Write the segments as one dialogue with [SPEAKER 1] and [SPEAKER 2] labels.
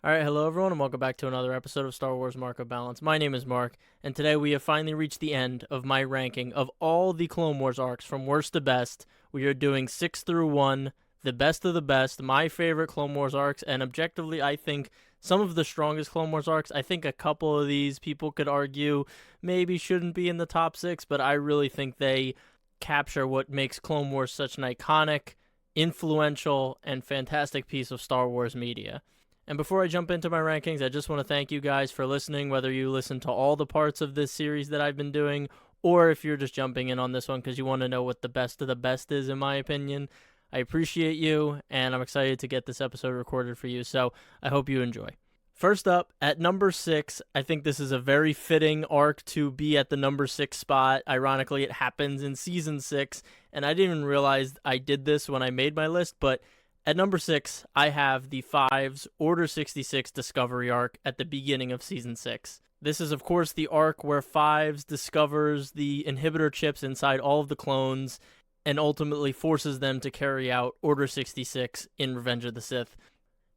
[SPEAKER 1] All right, hello everyone, and welcome back to another episode of Star Wars Mark of Balance. My name is Mark, and today we have finally reached the end of my ranking of all the Clone Wars arcs from worst to best. We are doing 6 through 1, the best of the best, my favorite Clone Wars arcs, and objectively, I think some of the strongest Clone Wars arcs. I think a couple of these people could argue maybe shouldn't be in the top 6, but I really think they capture what makes Clone Wars such an iconic, influential, and fantastic piece of Star Wars media. And before I jump into my rankings, I just want to thank you guys for listening, whether you listen to all the parts of this series that I've been doing, or if you're just jumping in on this one because you want to know what the best of the best is, in my opinion. I appreciate you, and I'm excited to get this episode recorded for you, so I hope you enjoy. First up, at number 6, I think this is a very fitting arc to be at the number 6 spot. Ironically, it happens in Season 6, and I didn't even realize I did this when I made my list, but at number 6, I have the Fives Order 66 Discovery arc at the beginning of Season 6. This is, of course, the arc where Fives discovers the inhibitor chips inside all of the clones and ultimately forces them to carry out Order 66 in Revenge of the Sith.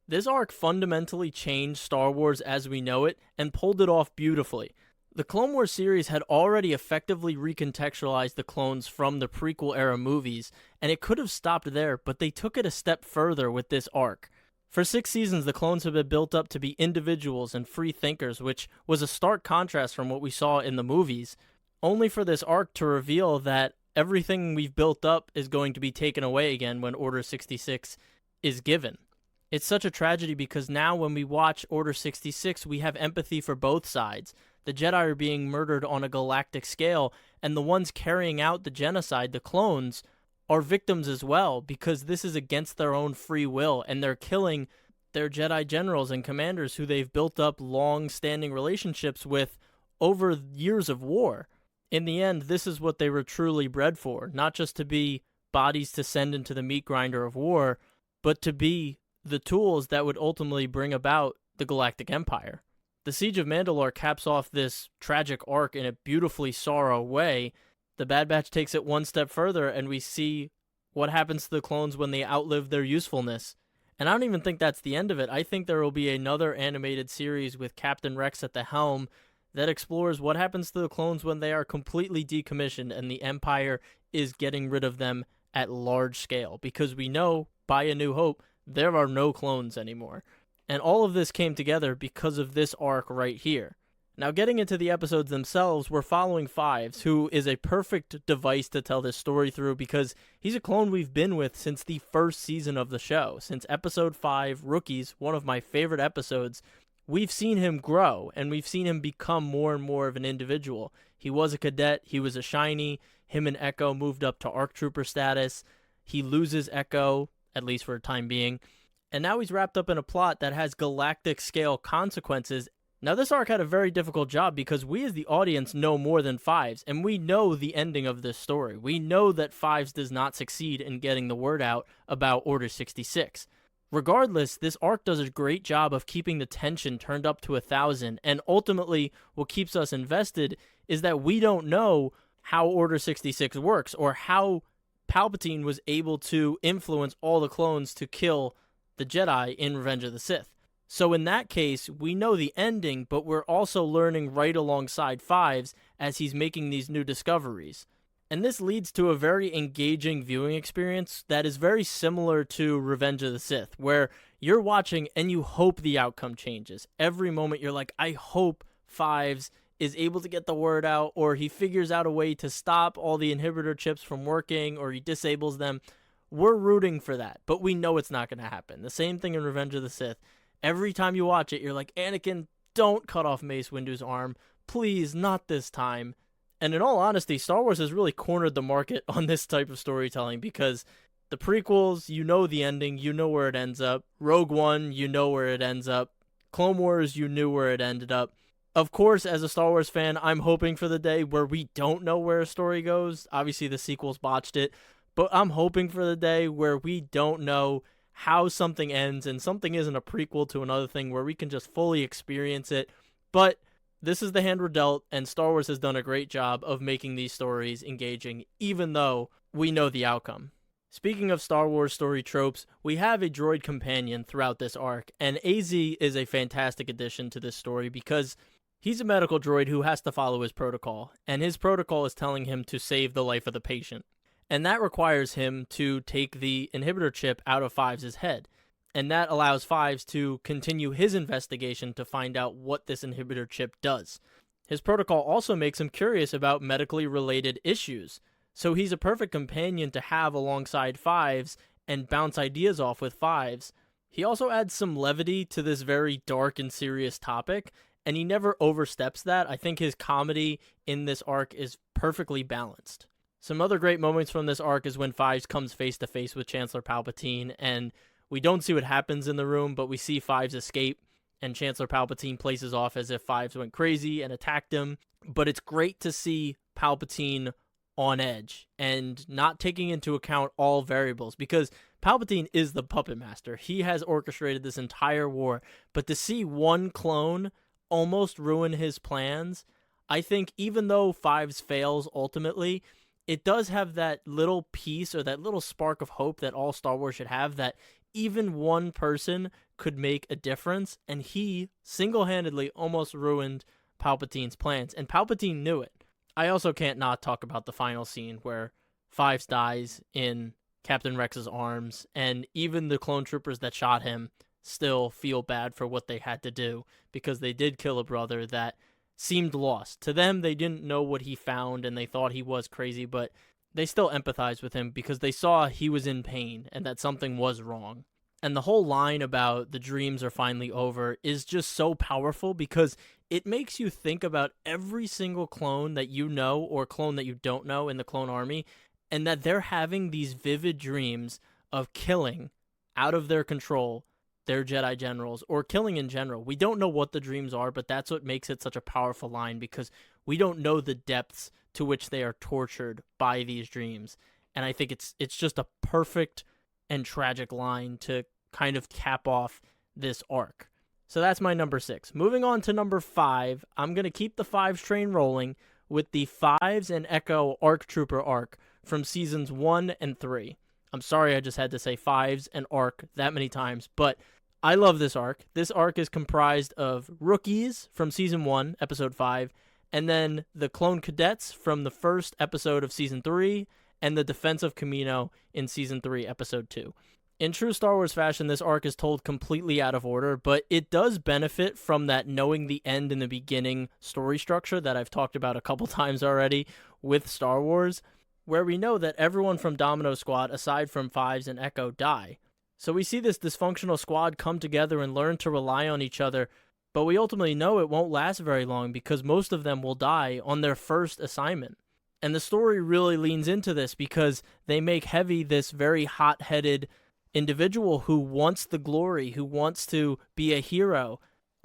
[SPEAKER 1] This arc fundamentally changed Star Wars as we know it and pulled it off beautifully. The Clone Wars series had already effectively recontextualized the clones from the prequel-era movies, and it could have stopped there, but they took it a step further with this arc. For 6 seasons, the clones have been built up to be individuals and free thinkers, which was a stark contrast from what we saw in the movies, only for this arc to reveal that everything we've built up is going to be taken away again when Order 66 is given. It's such a tragedy because now when we watch Order 66, we have empathy for both sides. The Jedi are being murdered on a galactic scale, and the ones carrying out the genocide, the clones, are victims as well, because this is against their own free will, and they're killing their Jedi generals and commanders who they've built up long-standing relationships with over years of war. In the end, this is what they were truly bred for, not just to be bodies to send into the meat grinder of war, but to be the tools that would ultimately bring about the Galactic Empire. The Siege of Mandalore caps off this tragic arc in a beautifully sorrow way. The Bad Batch takes it one step further, and we see what happens to the clones when they outlive their usefulness. And I don't even think that's the end of it. I think there will be another animated series with Captain Rex at the helm that explores what happens to the clones when they are completely decommissioned and the Empire is getting rid of them at large scale. Because we know, by A New Hope, there are no clones anymore. And all of this came together because of this arc right here. Now, getting into the episodes themselves, we're following Fives, who is a perfect device to tell this story through because he's a clone we've been with since the first season of the show. Since episode 5, Rookies, one of my favorite episodes, we've seen him grow, and we've seen him become more and more of an individual. He was a cadet, he was a shiny, him and Echo moved up to ARC Trooper status, he loses Echo, at least for a time being, and now he's wrapped up in a plot that has galactic scale consequences. Now this arc had a very difficult job because we as the audience know more than Fives, and we know the ending of this story. We know that Fives does not succeed in getting the word out about Order 66. Regardless, this arc does a great job of keeping the tension turned up to 1,000, and ultimately what keeps us invested is that we don't know how Order 66 works or how Palpatine was able to influence all the clones to kill the Jedi in Revenge of the Sith. So in that case, we know the ending, but we're also learning right alongside Fives as he's making these new discoveries. And this leads to a very engaging viewing experience that is very similar to Revenge of the Sith, where you're watching and you hope the outcome changes. Every moment you're like, I hope Fives is able to get the word out, or he figures out a way to stop all the inhibitor chips from working, or he disables them. We're rooting for that, but we know it's not going to happen. The same thing in Revenge of the Sith. Every time you watch it, you're like, Anakin, don't cut off Mace Windu's arm. Please, not this time. And in all honesty, Star Wars has really cornered the market on this type of storytelling because the prequels, you know the ending, you know where it ends up. Rogue One, you know where it ends up. Clone Wars, you knew where it ended up. Of course, as a Star Wars fan, I'm hoping for the day where we don't know where a story goes. Obviously, the sequels botched it. But I'm hoping for the day where we don't know how something ends and something isn't a prequel to another thing where we can just fully experience it. But this is the hand we're dealt, and Star Wars has done a great job of making these stories engaging, even though we know the outcome. Speaking of Star Wars story tropes, we have a droid companion throughout this arc, and AZ is a fantastic addition to this story because he's a medical droid who has to follow his protocol, and his protocol is telling him to save the life of the patient. And that requires him to take the inhibitor chip out of Fives' head. And that allows Fives to continue his investigation to find out what this inhibitor chip does. His protocol also makes him curious about medically related issues. So he's a perfect companion to have alongside Fives and bounce ideas off with Fives. He also adds some levity to this very dark and serious topic, and he never oversteps that. I think his comedy in this arc is perfectly balanced. Some other great moments from this arc is when Fives comes face to face with Chancellor Palpatine, and we don't see what happens in the room, but we see Fives escape, and Chancellor Palpatine plays off as if Fives went crazy and attacked him. But it's great to see Palpatine on edge and not taking into account all variables, because Palpatine is the puppet master. He has orchestrated this entire war, but to see one clone almost ruin his plans, I think even though Fives fails ultimately, it does have that little piece or that little spark of hope that all Star Wars should have, that even one person could make a difference, and he single-handedly almost ruined Palpatine's plans, and Palpatine knew it. I also can't not talk about the final scene where Fives dies in Captain Rex's arms, and even the clone troopers that shot him still feel bad for what they had to do, because they did kill a brother that seemed lost. To them, they didn't know what he found, and they thought he was crazy, but they still empathized with him because they saw he was in pain and that something was wrong. And the whole line about the dreams are finally over is just so powerful because it makes you think about every single clone that you know or clone that you don't know in the clone army, and that they're having these vivid dreams of killing out of their control their Jedi generals, or killing in general. We don't know what the dreams are, but that's what makes it such a powerful line, because we don't know the depths to which they are tortured by these dreams. And I think it's just a perfect and tragic line to kind of cap off this arc. So that's my number 6. Moving on to number 5, I'm going to keep the Fives train rolling with the Fives and Echo ARC Trooper arc from seasons 1 and 3. I'm sorry I just had to say Fives and ARC that many times, but I love this arc. This arc is comprised of rookies from season 1, episode 5, and then the clone cadets from the first episode of season 3, and the defense of Kamino in season 3, episode 2. In true Star Wars fashion, this arc is told completely out of order, but it does benefit from that knowing the end and the beginning story structure that I've talked about a couple times already with Star Wars, where we know that everyone from Domino Squad, aside from Fives and Echo, die. So we see this dysfunctional squad come together and learn to rely on each other, but we ultimately know it won't last very long because most of them will die on their first assignment. And the story really leans into this because they make Heavy this very hot-headed individual who wants the glory, who wants to be a hero,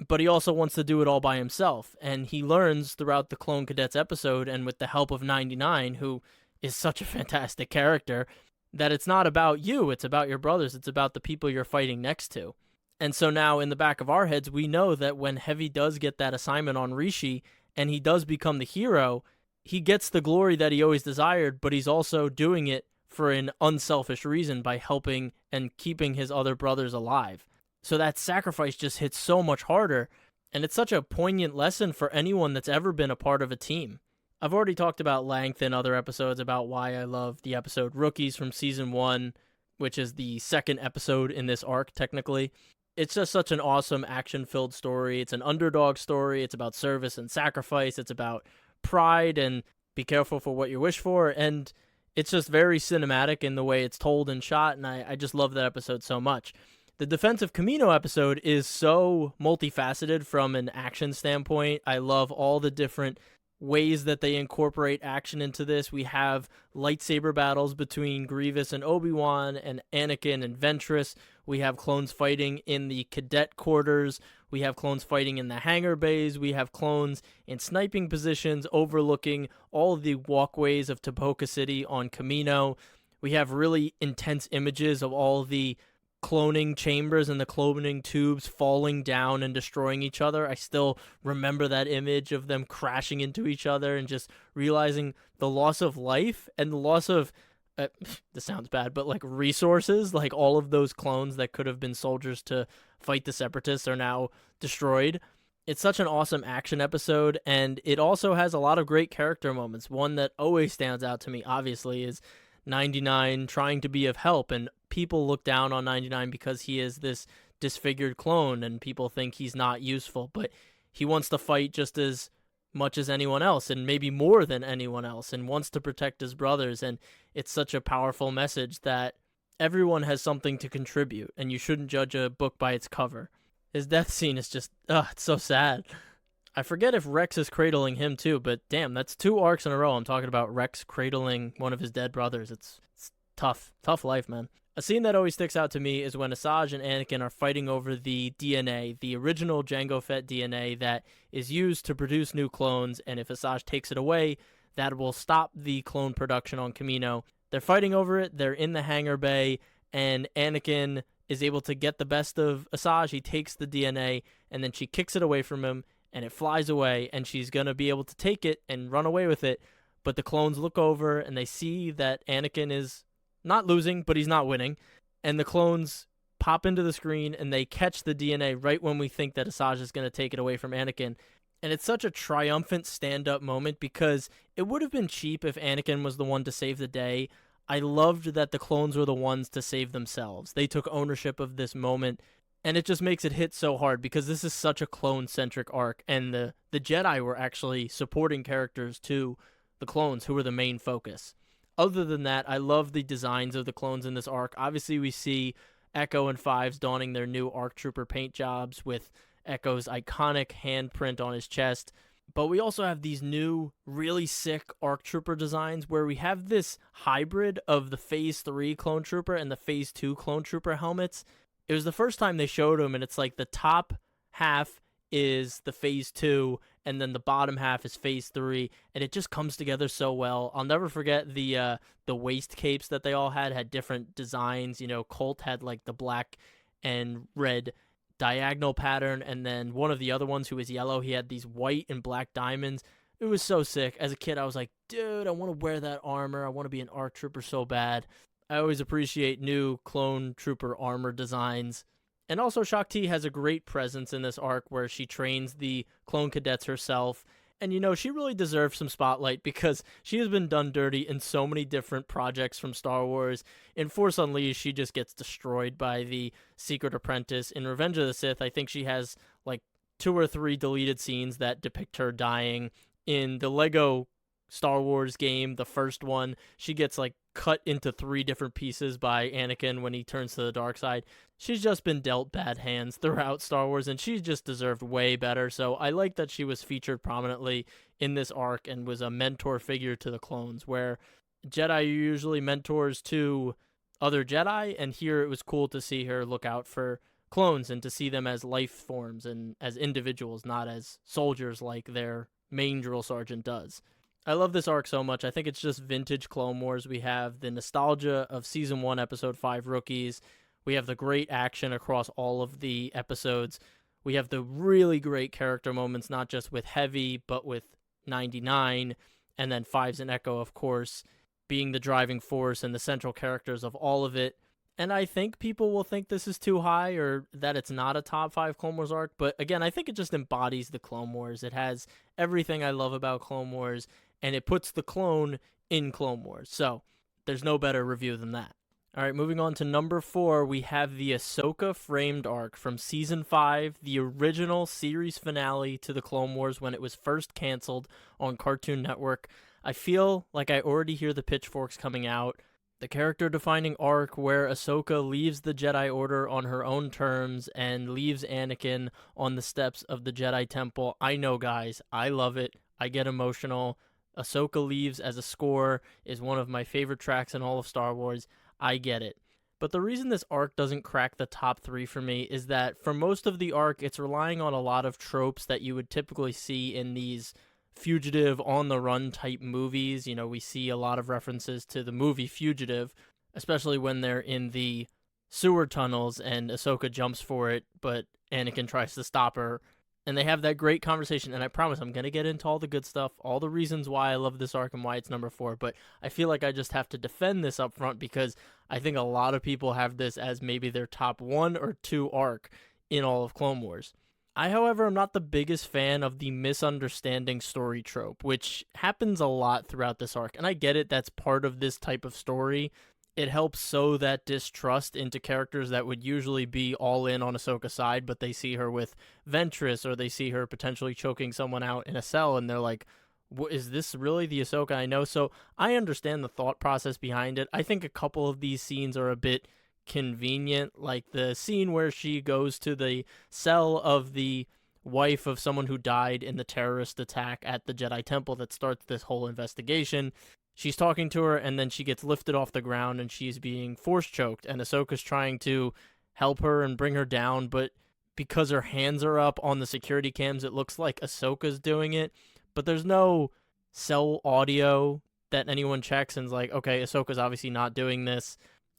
[SPEAKER 1] but he also wants to do it all by himself. And he learns throughout the Clone Cadets episode, and with the help of 99, who is such a fantastic character, that it's not about you, it's about your brothers, it's about the people you're fighting next to. And so now in the back of our heads, we know that when Heavy does get that assignment on Rishi, and he does become the hero, he gets the glory that he always desired, but he's also doing it for an unselfish reason by helping and keeping his other brothers alive. So that sacrifice just hits so much harder, and it's such a poignant lesson for anyone that's ever been a part of a team. I've already talked about length in other episodes about why I love the episode Rookies from Season 1, which is the second episode in this arc, technically. It's just such an awesome action-filled story. It's an underdog story. It's about service and sacrifice. It's about pride and be careful for what you wish for. And it's just very cinematic in the way it's told and shot, and I just love that episode so much. The Defense of Kamino episode is so multifaceted from an action standpoint. I love all the different ways that they incorporate action into this. We have lightsaber battles between Grievous and Obi-Wan, and Anakin and Ventress. We have clones fighting in the cadet quarters. We have clones fighting in the hangar bays. We have clones in sniping positions overlooking all of the walkways of Taboka City on Kamino. We have really intense images of all the cloning chambers and the cloning tubes falling down and destroying each other. I still remember that image of them crashing into each other and just realizing the loss of life and the loss of this sounds bad, but like resources, like all of those clones that could have been soldiers to fight the Separatists are now destroyed. It's such an awesome action episode, and it also has a lot of great character moments. One that always stands out to me, obviously, is 99 trying to be of help, and people look down on 99 because he is this disfigured clone, and people think he's not useful, but he wants to fight just as much as anyone else, and maybe more than anyone else, and wants to protect his brothers. And it's such a powerful message that everyone has something to contribute, and you shouldn't judge a book by its cover. His death scene is just, it's so sad. I forget if Rex is cradling him too, but damn, that's 2 arcs in a row. I'm talking about Rex cradling one of his dead brothers. It's tough life, man. A scene that always sticks out to me is when Asajj and Anakin are fighting over the DNA, the original Jango Fett DNA that is used to produce new clones, and if Asajj takes it away, that will stop the clone production on Kamino. They're fighting over it, they're in the hangar bay, and Anakin is able to get the best of Asajj. He takes the DNA, and then she kicks it away from him, and it flies away, and she's going to be able to take it and run away with it, but the clones look over, and they see that Anakin is not losing, but he's not winning. And the clones pop into the screen and they catch the DNA right when we think that Asajj is going to take it away from Anakin. And it's such a triumphant stand-up moment because it would have been cheap if Anakin was the one to save the day. I loved that the clones were the ones to save themselves. They took ownership of this moment, and it just makes it hit so hard because this is such a clone-centric arc, and the Jedi were actually supporting characters to the clones who were the main focus. Other than that, I love the designs of the clones in this arc. Obviously, we see Echo and Fives donning their new ARC Trooper paint jobs with Echo's iconic handprint on his chest. But we also have these new, really sick ARC Trooper designs where we have this hybrid of the Phase 3 Clone Trooper and the Phase 2 Clone Trooper helmets. It was the first time they showed them, and it's like the top half is the Phase 2, and then the bottom half is Phase 3, and it just comes together so well. I'll never forget the waist capes that they all had different designs. You know, Colt had like the black and red diagonal pattern, and then one of the other ones who was yellow, he had these white and black diamonds. It was so sick. As a kid, I was like, dude, I want to wear that armor. I want to be an ARC Trooper so bad. I always appreciate new Clone Trooper armor designs. And also, Shaak-Ti has a great presence in this arc where she trains the clone cadets herself. And, you know, she really deserves some spotlight because she has been done dirty in so many different projects from Star Wars. In Force Unleashed, she just gets destroyed by the Secret Apprentice. In Revenge of the Sith, I think she has like 2 or 3 deleted scenes that depict her dying. In the Lego Star Wars game, the first one, she gets like cut into 3 different pieces by Anakin when he turns to the dark side. She's just been dealt bad hands throughout Star Wars, and she just deserved way better. So I like that she was featured prominently in this arc and was a mentor figure to the clones, where Jedi are usually mentors to other Jedi, and here it was cool to see her look out for clones and to see them as life forms and as individuals, not as soldiers like their main drill sergeant does. I love this arc so much. I think it's just vintage Clone Wars. We have the nostalgia of Season 1, Episode 5 rookies. We have the great action across all of the episodes. We have the really great character moments, not just with Heavy, but with 99, and then Fives and Echo, of course, being the driving force and the central characters of all of it. And I think people will think this is too high or that it's not a top 5 Clone Wars arc. But again, I think it just embodies the Clone Wars. It has everything I love about Clone Wars, and it puts the clone in Clone Wars. So there's no better review than that. All right, moving on to number 4, we have the Ahsoka framed arc from Season 5, the original series finale to the Clone Wars when it was first canceled on Cartoon Network. I feel like I already hear the pitchforks coming out. The character-defining arc where Ahsoka leaves the Jedi Order on her own terms and leaves Anakin on the steps of the Jedi Temple. I know, guys, I love it. I get emotional. Ahsoka Leaves as a score is one of my favorite tracks in all of Star Wars. I get it. But the reason this arc doesn't crack the top 3 for me is that for most of the arc, it's relying on a lot of tropes that you would typically see in these fugitive, on-the-run type movies. You know, we see a lot of references to the movie Fugitive, especially when they're in the sewer tunnels and Ahsoka jumps for it, but Anakin tries to stop her. And they have that great conversation, and I promise I'm going to get into all the good stuff, all the reasons why I love this arc and why it's number 4, but I feel like I just have to defend this up front because I think a lot of people have this as maybe their top 1 or 2 arc in all of Clone Wars. I, however, am not the biggest fan of the misunderstanding story trope, which happens a lot throughout this arc, and I get it, that's part of this type of story. It helps sow that distrust into characters that would usually be all in on Ahsoka's side, but they see her with Ventress or they see her potentially choking someone out in a cell, and they're like, is this really the Ahsoka I know? So I understand the thought process behind it. I think a couple of these scenes are a bit convenient, like the scene where she goes to the cell of the wife of someone who died in the terrorist attack at the Jedi Temple that starts this whole investigation. She's talking to her, and then she gets lifted off the ground, and she's being force choked, and Ahsoka's trying to help her and bring her down, but because her hands are up on the security cams, it looks like Ahsoka's doing it, but there's no cell audio that anyone checks and is like, okay, Ahsoka's obviously not doing this.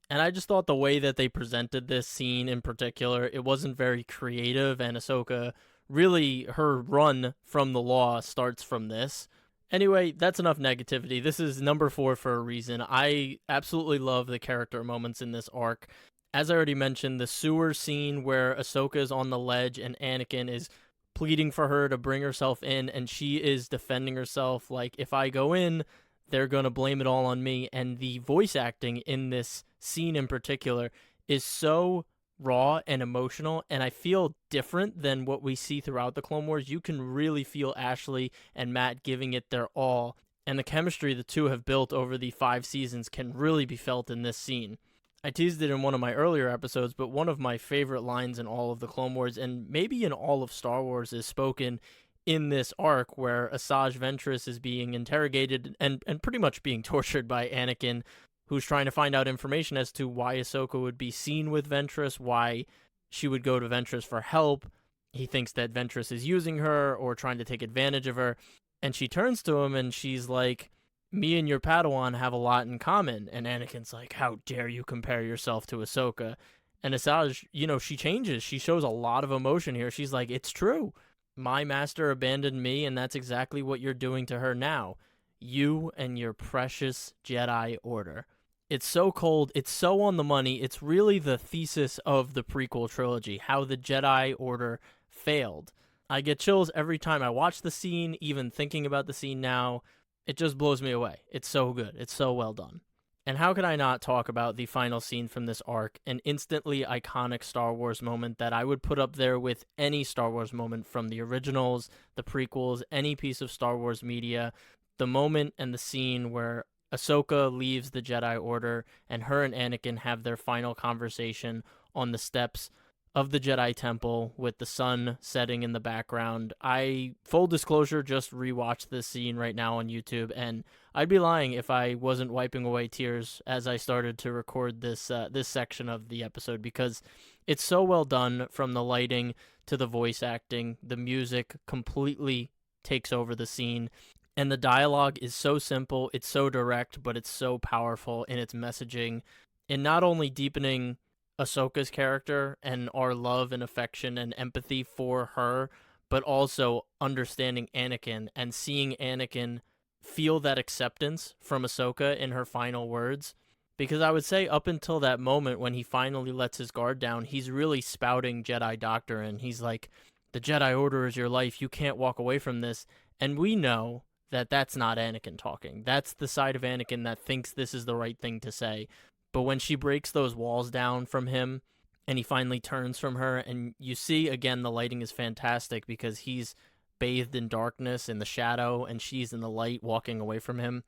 [SPEAKER 1] And I just thought the way that they presented this scene in particular, it wasn't very creative, and Ahsoka, really, her run from the law starts from this. Anyway, that's enough negativity. This is number 4 for a reason. I absolutely love the character moments in this arc. As I already mentioned, the sewer scene where Ahsoka is on the ledge and Anakin is pleading for her to bring herself in, and she is defending herself like, if I go in, they're going to blame it all on me. And the voice acting in this scene in particular is so raw and emotional, and I feel different than what we see throughout the Clone Wars. You can really feel Ashley and Matt giving it their all, and the chemistry the two have built over the 5 seasons can really be felt in this scene. I teased it in one of my earlier episodes, but one of my favorite lines in all of the Clone Wars, and maybe in all of Star Wars, is spoken in this arc where Asajj Ventress is being interrogated and pretty much being tortured by Anakin, who's trying to find out information as to why Ahsoka would be seen with Ventress, why she would go to Ventress for help. He thinks that Ventress is using her or trying to take advantage of her. And she turns to him and she's like, me and your Padawan have a lot in common. And Anakin's like, how dare you compare yourself to Ahsoka? And Asajj, she changes. She shows a lot of emotion here. She's like, it's true. My master abandoned me, and that's exactly what you're doing to her now. You and your precious Jedi Order. It's so cold, it's so on the money, it's really the thesis of the prequel trilogy, how the Jedi Order failed. I get chills every time I watch the scene, even thinking about the scene now. It just blows me away. It's so good, it's so well done. And how can I not talk about the final scene from this arc, an instantly iconic Star Wars moment that I would put up there with any Star Wars moment from the originals, the prequels, any piece of Star Wars media. The moment and the scene where Ahsoka leaves the Jedi Order and her and Anakin have their final conversation on the steps of the Jedi Temple with the sun setting in the background. I, full disclosure, just rewatched this scene right now on YouTube, and I'd be lying if I wasn't wiping away tears as I started to record this section of the episode, because it's so well done, from the lighting to the voice acting. The music completely takes over the scene. And the dialogue is so simple, it's so direct, but it's so powerful in its messaging, in not only deepening Ahsoka's character and our love and affection and empathy for her, but also understanding Anakin and seeing Anakin feel that acceptance from Ahsoka in her final words. Because I would say up until that moment when he finally lets his guard down, he's really spouting Jedi doctrine. He's like, the Jedi Order is your life, you can't walk away from this. And we know that that's not Anakin talking. That's the side of Anakin that thinks this is the right thing to say. But when she breaks those walls down from him and he finally turns from her, and you see, again, the lighting is fantastic because he's bathed in darkness in the shadow and she's in the light walking away from him.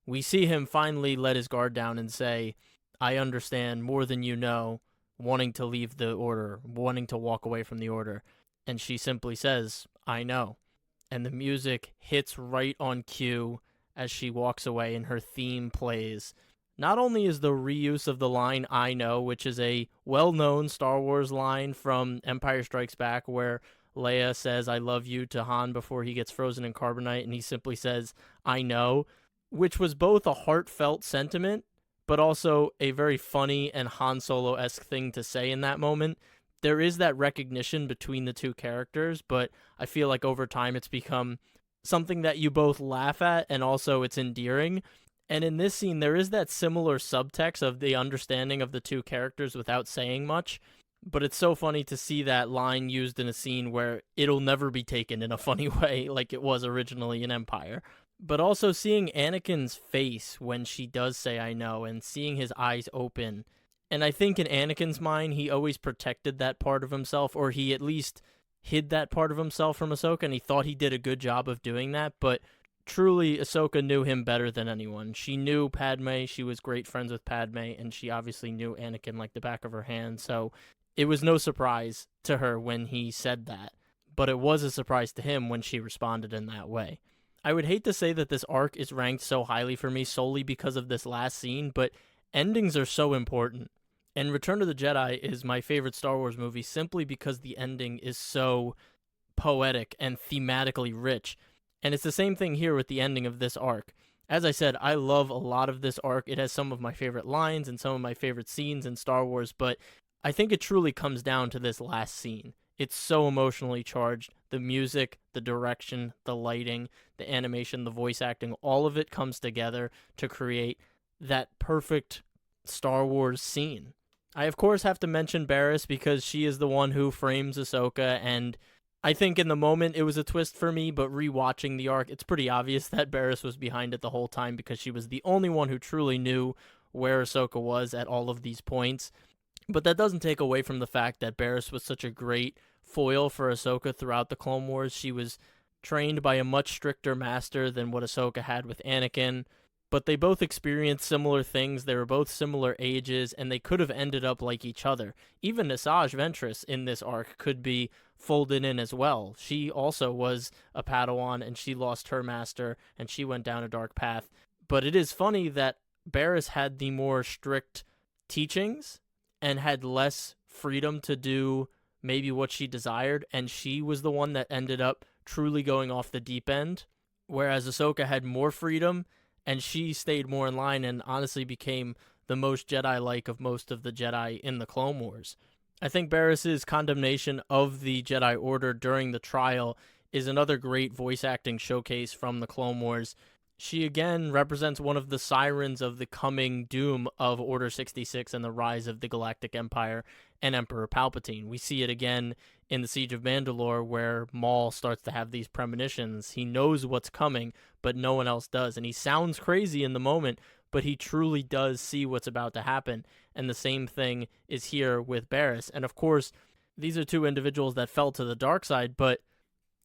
[SPEAKER 1] We see him finally let his guard down and say, I understand more than you know, wanting to leave the Order, wanting to walk away from the Order. And she simply says, I know. And the music hits right on cue as she walks away and her theme plays. Not only is the reuse of the line, I know, which is a well-known Star Wars line from Empire Strikes Back, where Leia says, I love you to Han before he gets frozen in carbonite, and he simply says, I know, which was both a heartfelt sentiment, but also a very funny and Han Solo-esque thing to say in that moment. there is that recognition between the two characters, but I feel like over time it's become something that you both laugh at and also it's endearing. And in this scene, there is that similar subtext of the understanding of the two characters without saying much. But it's so funny to see that line used in a scene where it'll never be taken in a funny way like it was originally in Empire. But also seeing Anakin's face when she does say I know and seeing his eyes open. And I think in Anakin's mind, he always protected that part of himself, or he at least hid that part of himself from Ahsoka, and he thought he did a good job of doing that. But truly, Ahsoka knew him better than anyone. She knew Padme, she was great friends with Padme, and she obviously knew Anakin like the back of her hand. So it was no surprise to her when he said that, but it was a surprise to him when she responded in that way. I would hate to say that this arc is ranked so highly for me solely because of this last scene, but endings are so important. And Return of the Jedi is my favorite Star Wars movie simply because the ending is so poetic and thematically rich. And it's the same thing here with the ending of this arc. As I said, I love a lot of this arc. It has some of my favorite lines and some of my favorite scenes in Star Wars, but I think it truly comes down to this last scene. It's so emotionally charged. The music, the direction, the lighting, the animation, the voice acting, all of it comes together to create that perfect Star Wars scene. I, of course, have to mention Barriss because she is the one who frames Ahsoka, and I think in the moment it was a twist for me, but rewatching the arc, it's pretty obvious that Barriss was behind it the whole time because she was the only one who truly knew where Ahsoka was at all of these points. But that doesn't take away from the fact that Barriss was such a great foil for Ahsoka throughout the Clone Wars. She was trained by a much stricter master than what Ahsoka had with Anakin, but they both experienced similar things. They were both similar ages, and they could have ended up like each other. Even Asajj Ventress in this arc could be folded in as well. She also was a Padawan, and she lost her master, and she went down a dark path. But it is funny that Barriss had the more strict teachings and had less freedom to do maybe what she desired, and she was the one that ended up truly going off the deep end, whereas Ahsoka had more freedom, and she stayed more in line and honestly became the most Jedi-like of most of the Jedi in the Clone Wars. I think Barriss's condemnation of the Jedi Order during the trial is another great voice acting showcase from the Clone Wars. She again represents one of the sirens of the coming doom of Order 66 and the rise of the Galactic Empire and Emperor Palpatine. We see it again in the Siege of Mandalore where Maul starts to have these premonitions. He knows what's coming, but no one else does. And he sounds crazy in the moment, but he truly does see what's about to happen. And the same thing is here with Barriss. And of course, these are two individuals that fell to the dark side, but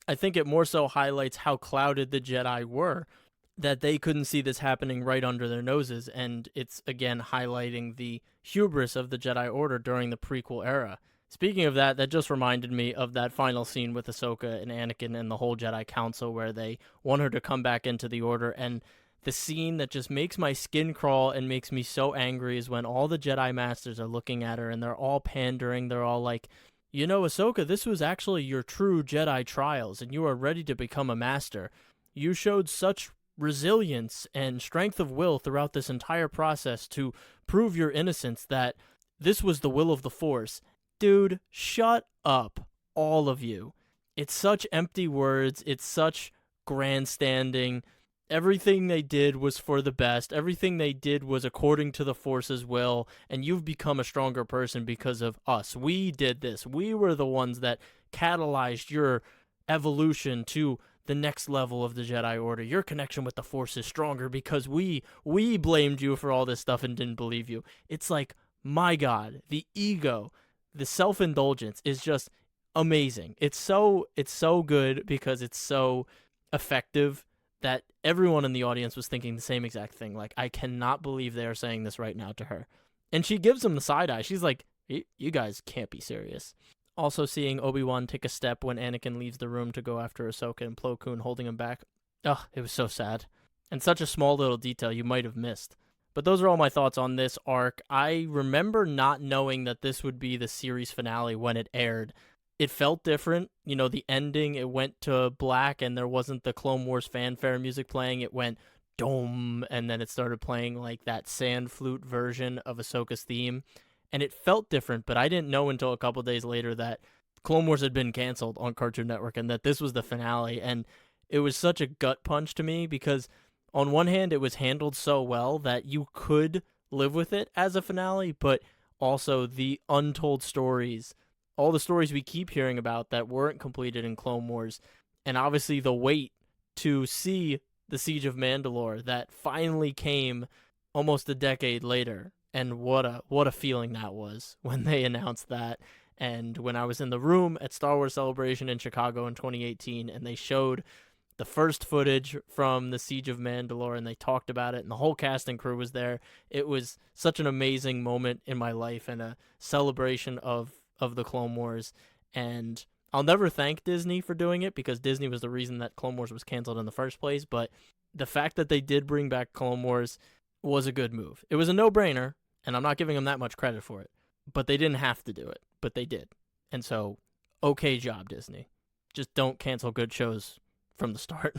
[SPEAKER 1] I think it more so highlights how clouded the Jedi were, that they couldn't see this happening right under their noses, and it's again highlighting the hubris of the Jedi Order during the prequel era. Speaking of that, that just reminded me of that final scene with Ahsoka and Anakin and the whole Jedi Council where they want her to come back into the Order, and the scene that just makes my skin crawl and makes me so angry is when all the Jedi Masters are looking at her and they're all pandering, they're all like, you know, Ahsoka, this was actually your true Jedi trials, and you are ready to become a Master. You showed such resilience and strength of will throughout this entire process to prove your innocence that this was the will of the Force. Dude, shut up, all of you. It's such empty words. It's such grandstanding. Everything they did was for the best. Everything they did was according to the Force's will, and you've become a stronger person because of us. We did this. We were the ones that catalyzed your evolution to the next level of the Jedi Order. Your connection with the Force is stronger because we blamed you for all this stuff and didn't believe you. It's like, my God, the ego, the self-indulgence is just amazing. It's so good because it's so effective that everyone in the audience was thinking the same exact thing. Like, I cannot believe they are saying this right now to her. And she gives them the side eye. She's like, you guys can't be serious. Also seeing Obi-Wan take a step when Anakin leaves the room to go after Ahsoka and Plo Koon holding him back. Ugh, it was so sad. And such a small little detail you might have missed. But those are all my thoughts on this arc. I remember not knowing that this would be the series finale when it aired. It felt different. You know, the ending, it went to black and there wasn't the Clone Wars fanfare music playing. It went dome, and then it started playing like that sand flute version of Ahsoka's theme. and it felt different, but I didn't know until a couple days later that Clone Wars had been canceled on Cartoon Network and that this was the finale. And it was such a gut punch to me because on one hand, it was handled so well that you could live with it as a finale, but also the untold stories, all the stories we keep hearing about that weren't completed in Clone Wars, and obviously the wait to see the Siege of Mandalore that finally came almost a decade later. And what a feeling that was when they announced that. And when I was in the room at Star Wars Celebration in Chicago in 2018 and they showed the first footage from the Siege of Mandalore and they talked about it and the whole cast and crew was there, it was such an amazing moment in my life and a celebration of the Clone Wars. And I'll never thank Disney for doing it because Disney was the reason that Clone Wars was canceled in the first place, but the fact that they did bring back Clone Wars was a good move. It was a no-brainer, and I'm not giving them that much credit for it, but they didn't have to do it, but they did. And so, okay job, Disney. Just don't cancel good shows from the start.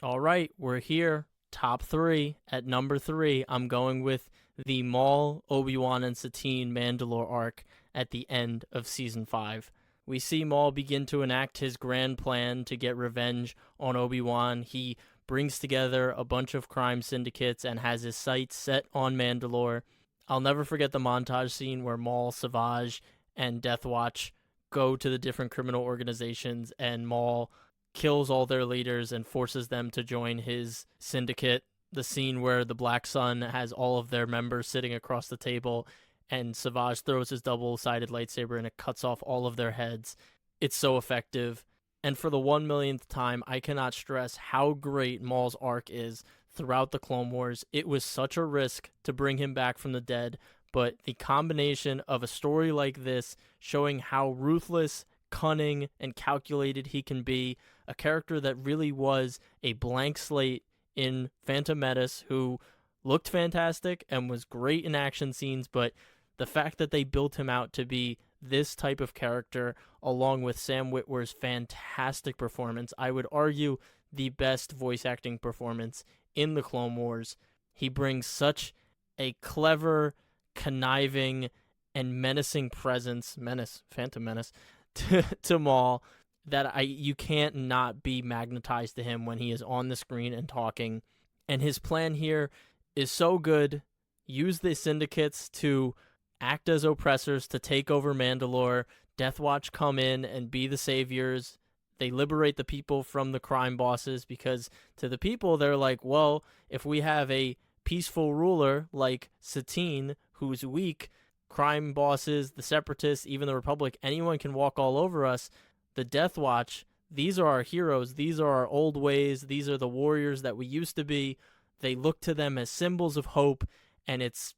[SPEAKER 1] All right, we're here. Top 3. At number 3, I'm going with the Maul, Obi-Wan, and Satine Mandalore arc at the end of Season 5. We see Maul begin to enact his grand plan to get revenge on Obi-Wan. He brings together a bunch of crime syndicates and has his sights set on Mandalore. I'll never forget the montage scene where Maul, Savage, and Death Watch go to the different criminal organizations and Maul kills all their leaders and forces them to join his syndicate. The scene where the Black Sun has all of their members sitting across the table and Savage throws his double-sided lightsaber and it cuts off all of their heads. It's so effective. And for the 1,000,000th time, I cannot stress how great Maul's arc is throughout the Clone Wars. It was such a risk to bring him back from the dead, but the combination of a story like this showing how ruthless, cunning, and calculated he can be, a character that really was a blank slate in Phantom Menace, who looked fantastic and was great in action scenes, but the fact that they built him out to be this type of character, along with Sam Witwer's fantastic performance, I would argue the best voice acting performance in the Clone Wars. He brings such a clever, conniving, and menacing presence, Phantom Menace, to Maul, that you can't not be magnetized to him when he is on the screen and talking. And his plan here is so good. Use the syndicates to act as oppressors to take over Mandalore. Death Watch come in and be the saviors. They liberate the people from the crime bosses because to the people, they're like, well, if we have a peaceful ruler like Satine who's weak, crime bosses, the Separatists, even the Republic, anyone can walk all over us. The Death Watch, these are our heroes. These are our old ways. These are the warriors that we used to be. They look to them as symbols of hope, and it's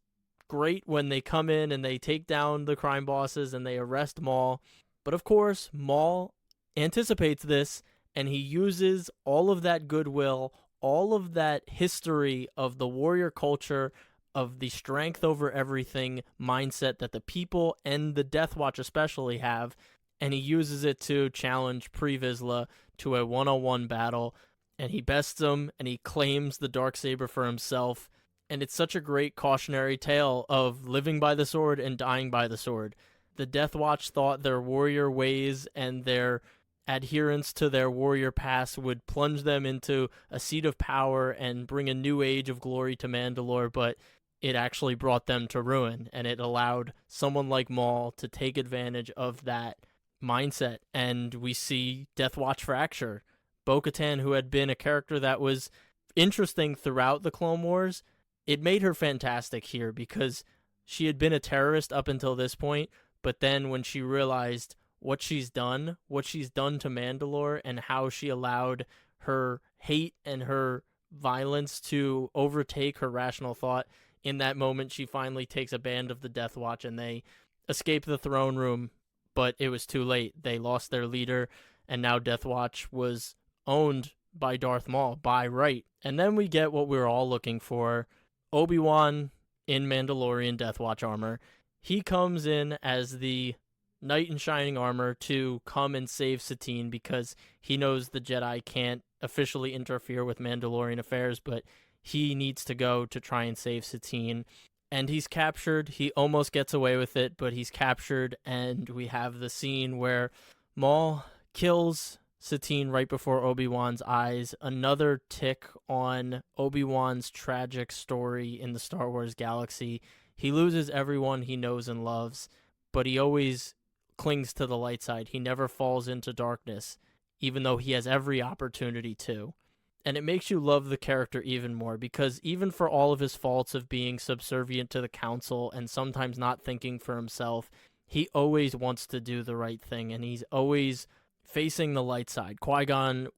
[SPEAKER 1] great when they come in and they take down the crime bosses and they arrest Maul. But of course, Maul anticipates this, and he uses all of that goodwill, all of that history of the warrior culture, of the strength over everything mindset that the people and the Death Watch especially have, and he uses it to challenge Pre Vizsla to a one-on-one battle, and he bests him, and he claims the Darksaber for himself, and it's such a great cautionary tale of living by the sword and dying by the sword. The Death Watch thought their warrior ways and their adherence to their warrior past would plunge them into a seat of power and bring a new age of glory to Mandalore, but it actually brought them to ruin, and it allowed someone like Maul to take advantage of that mindset. And we see Death Watch fracture. Bo-Katan, who had been a character that was interesting throughout the Clone Wars, it made her fantastic here because she had been a terrorist up until this point, but then when she realized what she's done to Mandalore and how she allowed her hate and her violence to overtake her rational thought, in that moment she finally takes a band of the Death Watch and they escape the throne room, but it was too late. They lost their leader, and now Death Watch was owned by Darth Maul by right. And then we get what we were all looking for. Obi-Wan in Mandalorian Death Watch armor. He comes in as the knight in shining armor to come and save Satine because he knows the Jedi can't officially interfere with Mandalorian affairs, but he needs to go to try and save Satine. And he's captured. He almost gets away with it, but he's captured, and we have the scene where Maul kills Satine right before Obi-Wan's eyes. Another tick on Obi-Wan's tragic story in the Star Wars galaxy. He loses everyone he knows and loves, but he always clings to the light side. He never falls into darkness, even though he has every opportunity to. And it makes you love the character even more, because even for all of his faults of being subservient to the council and sometimes not thinking for himself, he always wants to do the right thing, and he's always facing the light side. Qui-Gon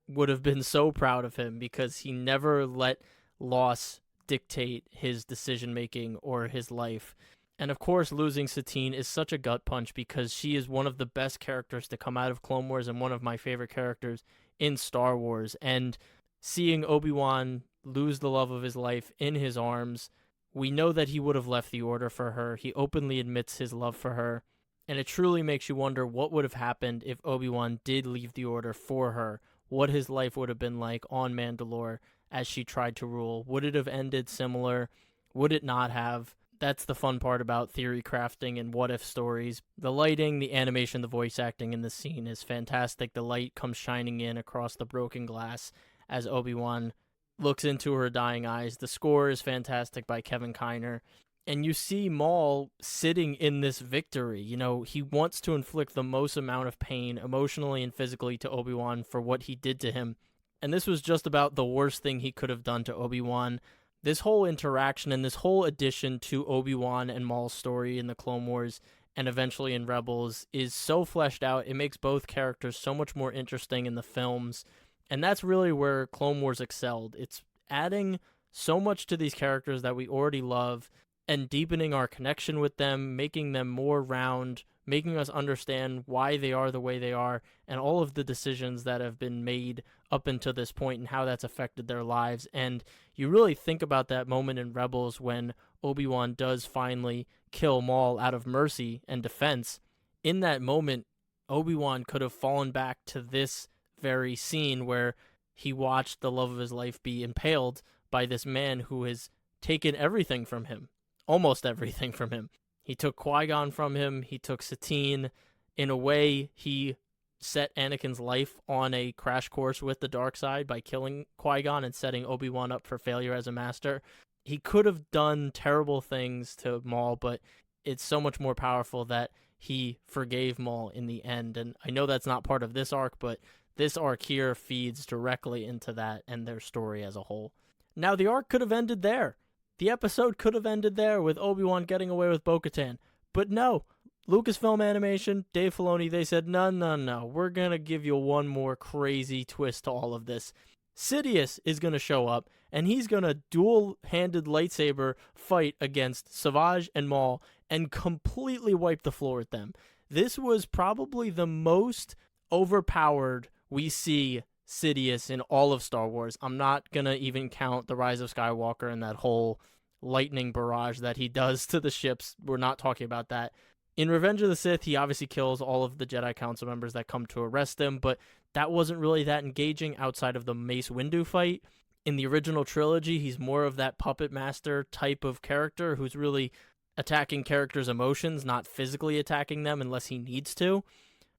[SPEAKER 1] would have been so proud of him because he never let loss dictate his decision-making or his life. And of course, losing Satine is such a gut punch because she is one of the best characters to come out of Clone Wars and one of my favorite characters in Star Wars. And seeing Obi-Wan lose the love of his life in his arms, we know that he would have left the Order for her. He openly admits his love for her. And it truly makes you wonder what would have happened if Obi-Wan did leave the Order for her, what his life would have been like on Mandalore as she tried to rule. Would it have ended similar? Would it not have? That's the fun part about theory crafting and what-if stories. The lighting, the animation, the voice acting in this scene is fantastic. The light comes shining in across the broken glass as Obi-Wan looks into her dying eyes. The score is fantastic by Kevin Kiner. And you see Maul sitting in this victory. You know, he wants to inflict the most amount of pain emotionally and physically to Obi-Wan for what he did to him. And this was just about the worst thing he could have done to Obi-Wan. This whole interaction and this whole addition to Obi-Wan and Maul's story in the Clone Wars and eventually in Rebels is so fleshed out. It makes both characters so much more interesting in the films. And that's really where Clone Wars excelled. It's adding so much to these characters that we already love and deepening our connection with them, making them more round, making us understand why they are the way they are, and all of the decisions that have been made up until this point and how that's affected their lives. And you really think about that moment in Rebels when Obi-Wan does finally kill Maul out of mercy and defense. In that moment, Obi-Wan could have fallen back to this very scene where he watched the love of his life be impaled by this man who has taken everything from him, almost everything from him. He took Qui-Gon from him, he took Satine. In a way, he set Anakin's life on a crash course with the dark side by killing Qui-Gon and setting Obi-Wan up for failure as a master. He could have done terrible things to Maul, but it's so much more powerful that he forgave Maul in the end. And I know that's not part of this arc, but this arc here feeds directly into that and their story as a whole. Now, the arc could have ended there. The episode could have ended there with Obi-Wan getting away with Bo-Katan. But no, Lucasfilm Animation, Dave Filoni, they said, no, we're going to give you one more crazy twist to all of this. Sidious is going to show up, and he's going to dual-handed lightsaber fight against Savage and Maul and completely wipe the floor with them. This was probably the most overpowered we see Sidious in all of Star Wars. I'm not going to even count the Rise of Skywalker and that whole lightning barrage that he does to the ships. We're not talking about that. In Revenge of the Sith, he obviously kills all of the Jedi Council members that come to arrest him, but that wasn't really that engaging outside of the Mace Windu fight. In the original trilogy, he's more of that puppet master type of character who's really attacking characters' emotions, not physically attacking them unless he needs to.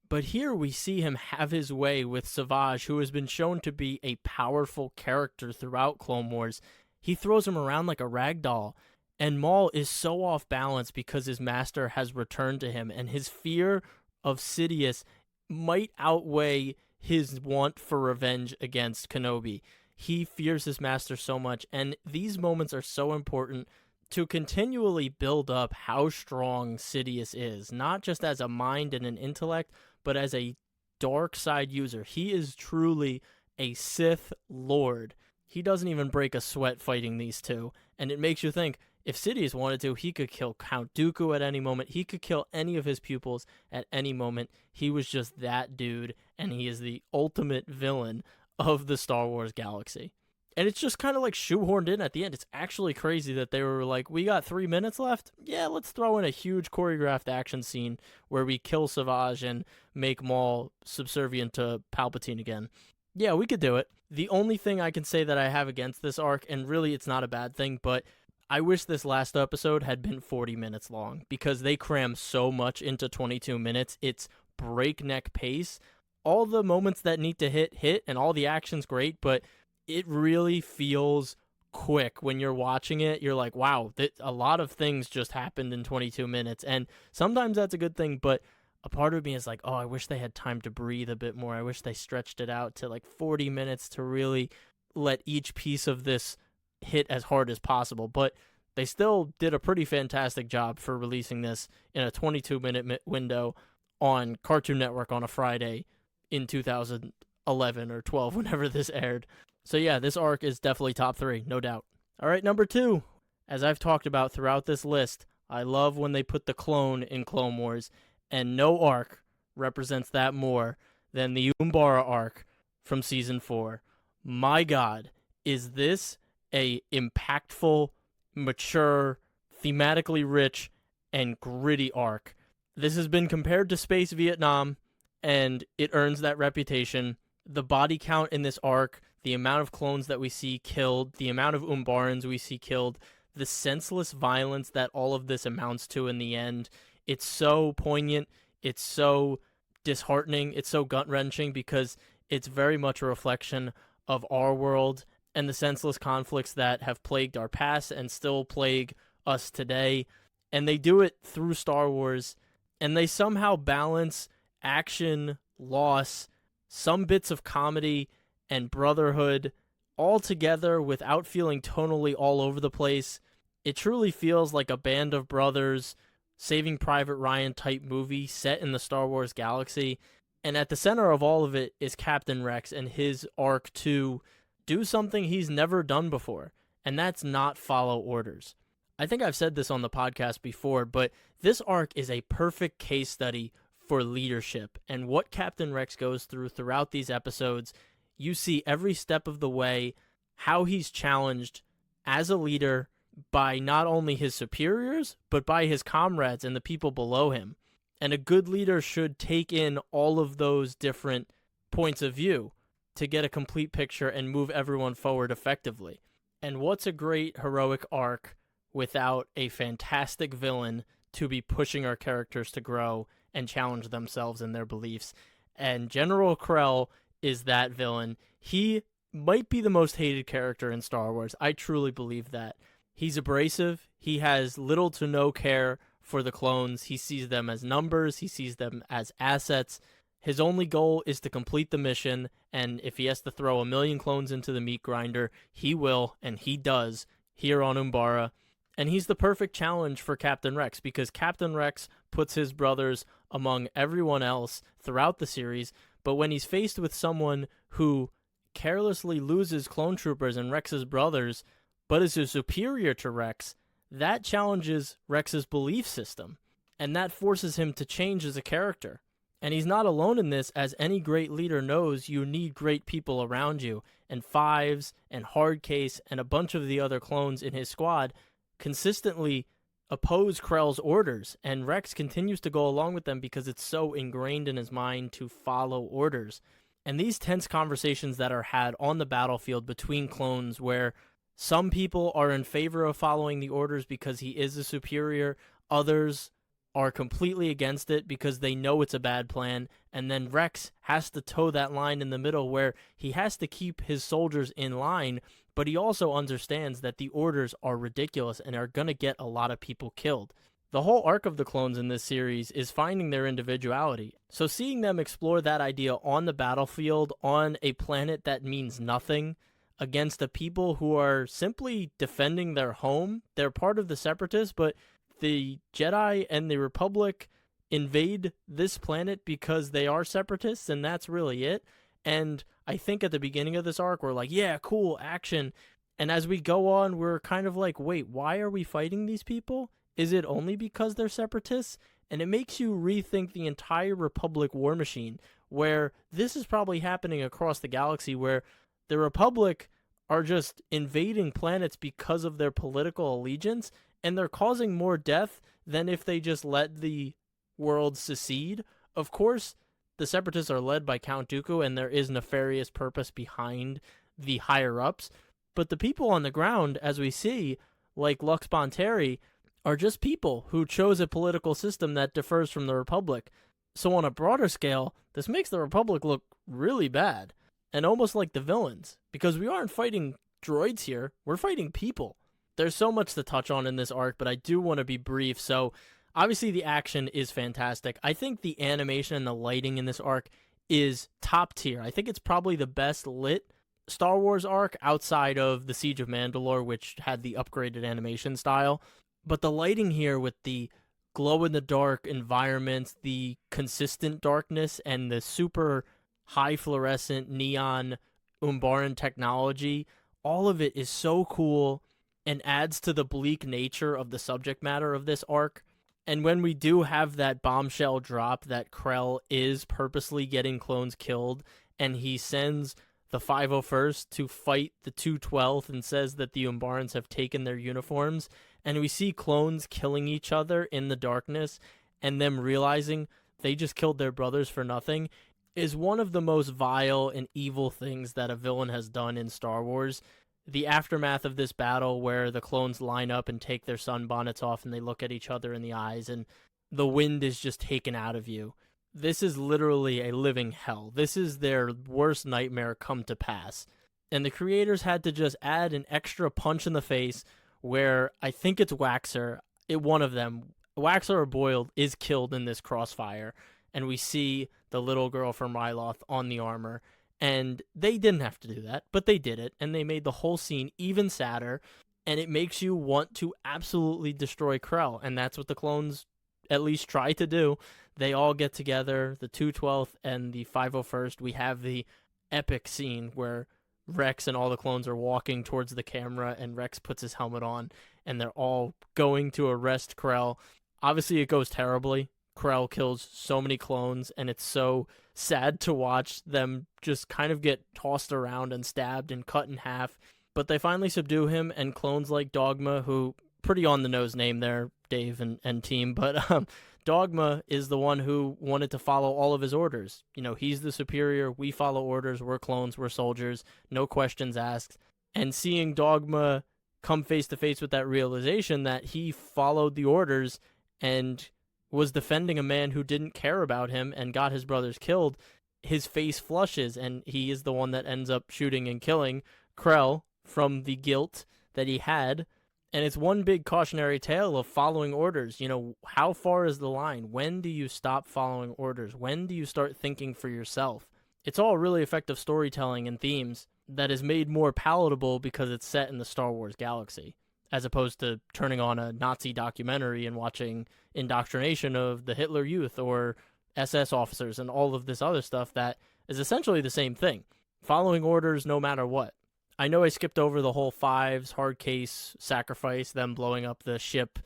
[SPEAKER 1] But here we see him have his way with Savage, who has been shown to be a powerful character throughout Clone Wars. He throws him around like a rag doll. And Maul is so off balance because his master has returned to him, and his fear of Sidious might outweigh his want for revenge against Kenobi. He fears his master so much, and these moments are so important to continually build up how strong Sidious is, not just as a mind and an intellect, but as a dark side user. He is truly a Sith Lord. He doesn't even break a sweat fighting these two, and it makes you think, if Sidious wanted to, he could kill Count Dooku at any moment. He could kill any of his pupils at any moment. He was just that dude, and he is the ultimate villain of the Star Wars galaxy. And it's just kind of like shoehorned in at the end. It's actually crazy that they were like, we got 3 minutes left? Yeah, let's throw in a huge choreographed action scene where we kill Savage and make Maul subservient to Palpatine again. Yeah, we could do it. The only thing I can say that I have against this arc, and really it's not a bad thing, but I wish this last episode had been 40 minutes long because they cram so much into 22 minutes. It's breakneck pace. All the moments that need to hit, and all the action's great, but it really feels quick when you're watching it. You're like, wow, a lot of things just happened in 22 minutes. And sometimes that's a good thing, but a part of me is like, oh, I wish they had time to breathe a bit more. I wish they stretched it out to like 40 minutes to really let each piece of this hit as hard as possible. But they still did a pretty fantastic job for releasing this in a 22-minute window on Cartoon Network on a Friday in 2011 or 12, whenever this aired. So yeah, this arc is definitely top 3, no doubt. All right, number 2. As I've talked about throughout this list, I love when they put the clone in Clone Wars, and no arc represents that more than the Umbara arc from Season 4. My God, is this a impactful, mature, thematically rich, and gritty arc. This has been compared to Space Vietnam, and it earns that reputation. The body count in this arc, the amount of clones that we see killed, the amount of Umbarans we see killed, the senseless violence that all of this amounts to in the end, it's so poignant, it's so disheartening, it's so gut-wrenching because it's very much a reflection of our world and the senseless conflicts that have plagued our past and still plague us today. And they do it through Star Wars, and they somehow balance action, loss, some bits of comedy, and brotherhood all together without feeling tonally all over the place. It truly feels like a band of brothers, Saving Private Ryan type movie set in the Star Wars galaxy. And at the center of all of it is Captain Rex and his arc to do something he's never done before, and that's not follow orders. I think I've said this on the podcast before, but this arc is a perfect case study for leadership and what Captain Rex goes through throughout these episodes. You see every step of the way how he's challenged as a leader by not only his superiors, but by his comrades and the people below him. And a good leader should take in all of those different points of view to get a complete picture and move everyone forward effectively. And what's a great heroic arc without a fantastic villain to be pushing our characters to grow and challenge themselves in their beliefs? And General Krell is that villain. He might be the most hated character in Star Wars. I truly believe that. He's abrasive. He has little to no care for the clones. He sees them as numbers. He sees them as assets. His only goal is to complete the mission, and if he has to throw 1,000,000 clones into the meat grinder, he will, and he does, here on Umbara. And he's the perfect challenge for Captain Rex, because Captain Rex puts his brothers among everyone else throughout the series, but when he's faced with someone who carelessly loses clone troopers and Rex's brothers, but is a superior to Rex, that challenges Rex's belief system, and that forces him to change as a character. And he's not alone in this, as any great leader knows you need great people around you, and Fives and Hardcase and a bunch of the other clones in his squad consistently oppose Krell's orders, and Rex continues to go along with them because it's so ingrained in his mind to follow orders. And these tense conversations that are had on the battlefield between clones, where some people are in favor of following the orders because he is a superior, others are completely against it because they know it's a bad plan, and then Rex has to toe that line in the middle where he has to keep his soldiers in line, but he also understands that the orders are ridiculous and are going to get a lot of people killed. The whole arc of the clones in this series is finding their individuality. So seeing them explore that idea on the battlefield, on a planet that means nothing, against the people who are simply defending their home, they're part of the Separatists, but the Jedi and the Republic invade this planet because they are Separatists, and that's really it. And I think at the beginning of this arc, we're like, yeah, cool, action. And as we go on, we're kind of like, wait, why are we fighting these people? Is it only because they're Separatists? And it makes you rethink the entire Republic war machine, where this is probably happening across the galaxy, where the Republic are just invading planets because of their political allegiance, and they're causing more death than if they just let the world secede. Of course, the Separatists are led by Count Dooku, and there is nefarious purpose behind the higher-ups, but the people on the ground, as we see, like Lux Bonteri, are just people who chose a political system that differs from the Republic. So on a broader scale, this makes the Republic look really bad, and almost like the villains, because we aren't fighting droids here, we're fighting people. There's so much to touch on in this arc, but I do want to be brief. So obviously the action is fantastic. I think the animation and the lighting in this arc is top tier. I think it's probably the best lit Star Wars arc outside of the Siege of Mandalore, which had the upgraded animation style. But the lighting here with the glow-in-the-dark environments, the consistent darkness, and the super high fluorescent neon Umbaran technology, all of it is so cool and adds to the bleak nature of the subject matter of this arc. And when we do have that bombshell drop that Krell is purposely getting clones killed, and he sends the 501st to fight the 212th and says that the Umbarans have taken their uniforms, and we see clones killing each other in the darkness and them realizing they just killed their brothers for nothing, is one of the most vile and evil things that a villain has done in Star Wars. The aftermath of this battle where the clones line up and take their sunbonnets off and they look at each other in the eyes and the wind is just taken out of you. This is literally a living hell. This is their worst nightmare come to pass. And the creators had to just add an extra punch in the face where I think it's Waxer, one of them, Waxer or Boyle, is killed in this crossfire. And we see the little girl from Ryloth on the armor. And they didn't have to do that, but they did it, and they made the whole scene even sadder, and it makes you want to absolutely destroy Krell, and that's what the clones at least try to do. They all get together, the 212th and the 501st. We have the epic scene where Rex and all the clones are walking towards the camera, and Rex puts his helmet on, and they're all going to arrest Krell. Obviously, it goes terribly. Krell kills so many clones, and it's so sad to watch them just kind of get tossed around and stabbed and cut in half. But they finally subdue him, and clones like Dogma, who, pretty on-the-nose name there, Dave and team, but Dogma is the one who wanted to follow all of his orders. You know, he's the superior, we follow orders, we're clones, we're soldiers, no questions asked. And seeing Dogma come face-to-face with that realization that he followed the orders and was defending a man who didn't care about him and got his brothers killed, his face flushes, and he is the one that ends up shooting and killing Krell from the guilt that he had. And it's one big cautionary tale of following orders. You know, how far is the line? When do you stop following orders? When do you start thinking for yourself? It's all really effective storytelling and themes that is made more palatable because it's set in the Star Wars galaxy, as opposed to turning on a Nazi documentary and watching indoctrination of the Hitler Youth or SS officers and all of this other stuff that is essentially the same thing. Following orders no matter what. I know I skipped over the whole Fives, hard case, sacrifice, them blowing up the ship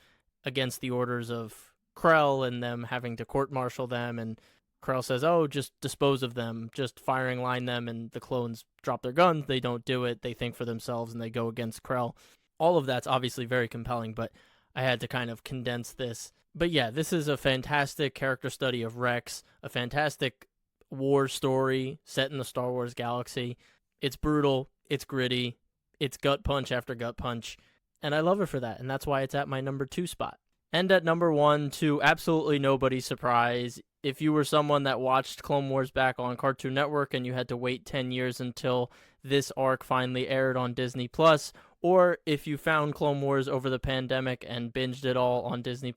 [SPEAKER 1] against the orders of Krell and them having to court-martial them, and Krell says, oh, just dispose of them, just firing line them, and the clones drop their guns, they don't do it, they think for themselves, and they go against Krell. All of that's obviously very compelling, but I had to kind of condense this. But yeah, this is a fantastic character study of Rex, a fantastic war story set in the Star Wars galaxy. It's brutal, it's gritty, it's gut punch after gut punch, and I love it for that, and that's why it's at my number 2 spot. And at number 1, to absolutely nobody's surprise, if you were someone that watched Clone Wars back on Cartoon Network and you had to wait 10 years until this arc finally aired on Disney+, or if you found Clone Wars over the pandemic and binged it all on Disney+,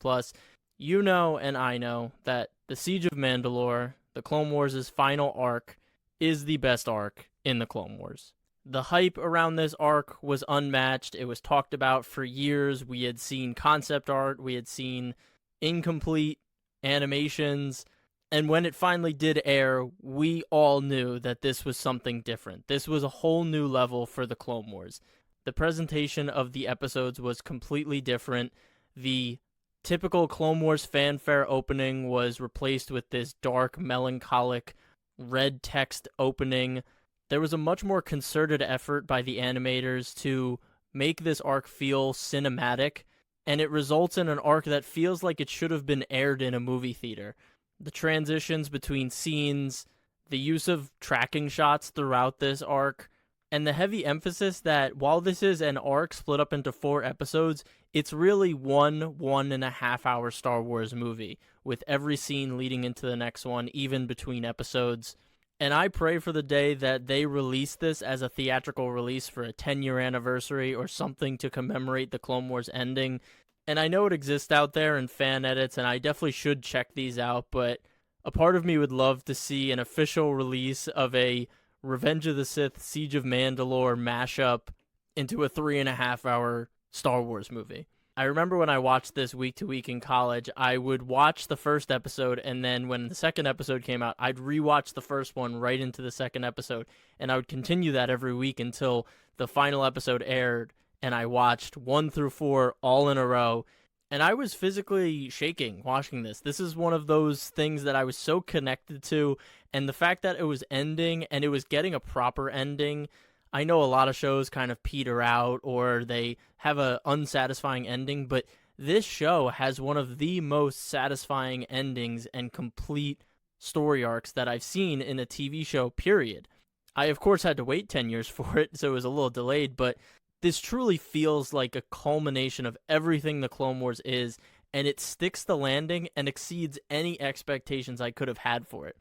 [SPEAKER 1] you know and I know that the Siege of Mandalore, the Clone Wars' final arc, is the best arc in the Clone Wars. The hype around this arc was unmatched. It was talked about for years. We had seen concept art. We had seen incomplete animations. And when it finally did air, we all knew that this was something different. This was a whole new level for the Clone Wars. The presentation of the episodes was completely different. The typical Clone Wars fanfare opening was replaced with this dark, melancholic, red text opening. There was a much more concerted effort by the animators to make this arc feel cinematic, and it results in an arc that feels like it should have been aired in a movie theater. The transitions between scenes, the use of tracking shots throughout this arc, and the heavy emphasis that while this is an arc split up into 4 episodes, it's really one and a half hour Star Wars movie, with every scene leading into the next one, even between episodes. And I pray for the day that they release this as a theatrical release for a 10-year anniversary or something to commemorate the Clone Wars ending. And I know it exists out there in fan edits, and I definitely should check these out, but a part of me would love to see an official release of a Revenge of the Sith, Siege of Mandalore mashup into a 3.5 hour Star Wars movie. I remember when I watched this week to week in college, I would watch the first episode, and then when the second episode came out, I'd rewatch the first one right into the second episode, and I would continue that every week until the final episode aired, and I watched 1 through 4 all in a row, and I was physically shaking watching this. This is one of those things that I was so connected to, and the fact that it was ending, and it was getting a proper ending. I know a lot of shows kind of peter out or they have a unsatisfying ending, but this show has one of the most satisfying endings and complete story arcs that I've seen in a TV show, period. I, of course, had to wait 10 years for it, so it was a little delayed, but this truly feels like a culmination of everything the Clone Wars is, and it sticks the landing and exceeds any expectations I could have had for it.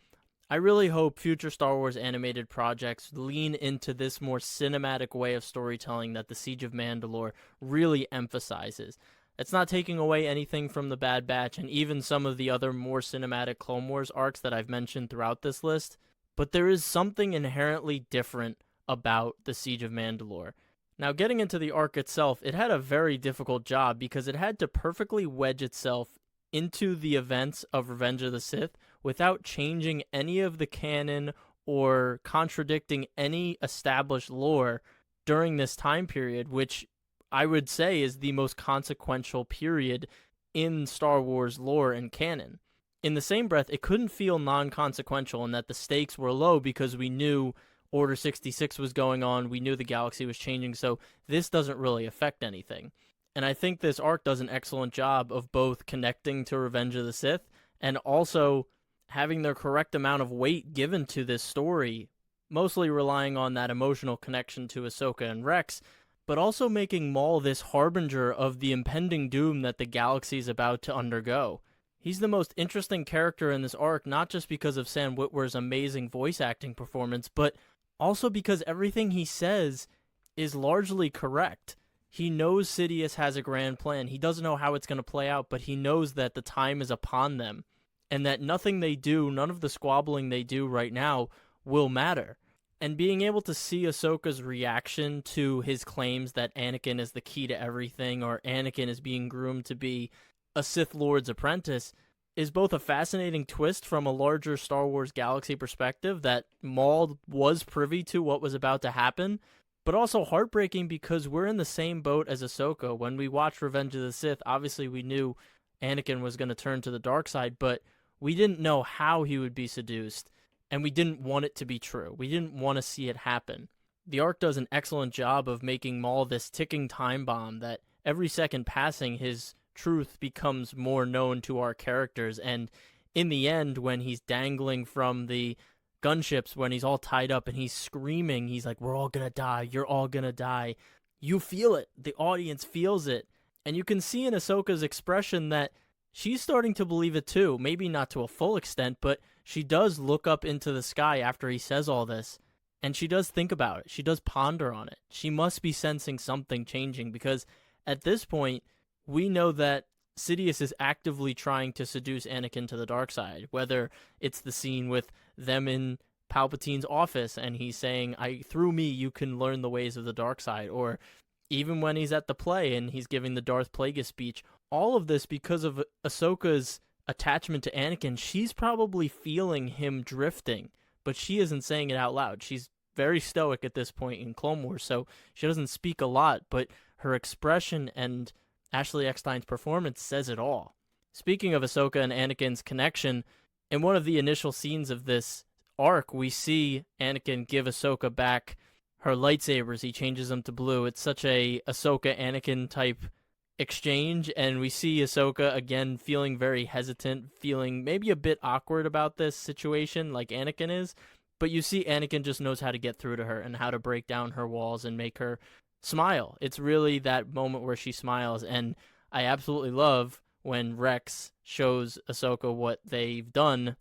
[SPEAKER 1] I really hope future Star Wars animated projects lean into this more cinematic way of storytelling that the Siege of Mandalore really emphasizes. It's not taking away anything from the Bad Batch and even some of the other more cinematic Clone Wars arcs that I've mentioned throughout this list, but there is something inherently different about the Siege of Mandalore. Now, getting into the arc itself, it had a very difficult job because it had to perfectly wedge itself into the events of Revenge of the Sith without changing any of the canon or contradicting any established lore during this time period, which I would say is the most consequential period in Star Wars lore and canon. In the same breath, it couldn't feel non-consequential in that the stakes were low because we knew Order 66 was going on, we knew the galaxy was changing, so this doesn't really affect anything. And I think this arc does an excellent job of both connecting to Revenge of the Sith and also having the correct amount of weight given to this story, mostly relying on that emotional connection to Ahsoka and Rex, but also making Maul this harbinger of the impending doom that the galaxy is about to undergo. He's the most interesting character in this arc, not just because of Sam Witwer's amazing voice acting performance, but also because everything he says is largely correct. He knows Sidious has a grand plan. He doesn't know how it's going to play out, but he knows that the time is upon them and that nothing they do, none of the squabbling they do right now will matter. And being able to see Ahsoka's reaction to his claims that Anakin is the key to everything or Anakin is being groomed to be a Sith Lord's apprentice is both a fascinating twist from a larger Star Wars galaxy perspective that Maul was privy to what was about to happen, but also heartbreaking because we're in the same boat as Ahsoka. When we watched Revenge of the Sith, obviously we knew Anakin was going to turn to the dark side, but we didn't know how he would be seduced, and we didn't want it to be true. We didn't want to see it happen. The arc does an excellent job of making Maul this ticking time bomb that every second passing, his truth becomes more known to our characters, and in the end, when he's dangling from the gunships, when he's all tied up and he's screaming, he's like, "We're all gonna die, you're all gonna die." You feel it, the audience feels it, and you can see in Ahsoka's expression that she's starting to believe it too. Maybe not to a full extent, but she does look up into the sky after he says all this, and she does think about it. She does ponder on it. She must be sensing something changing because at this point, we know that Sidious is actively trying to seduce Anakin to the dark side, whether it's the scene with them in Palpatine's office and he's saying, through me, you can learn the ways of the dark side, or even when he's at the play and he's giving the Darth Plagueis speech. All of this because of Ahsoka's attachment to Anakin. She's probably feeling him drifting, but she isn't saying it out loud. She's very stoic at this point in Clone Wars, so she doesn't speak a lot, but her expression and Ashley Eckstein's performance says it all. Speaking of Ahsoka and Anakin's connection, in one of the initial scenes of this arc, we see Anakin give Ahsoka back her lightsabers. He changes them to blue. It's such a Ahsoka-Anakin type exchange, and we see Ahsoka again feeling very hesitant, feeling maybe a bit awkward about this situation like Anakin is, But you see Anakin just knows how to get through to her and how to break down her walls and make her smile. It's really that moment where she smiles, and I absolutely love when Rex shows Ahsoka what they've done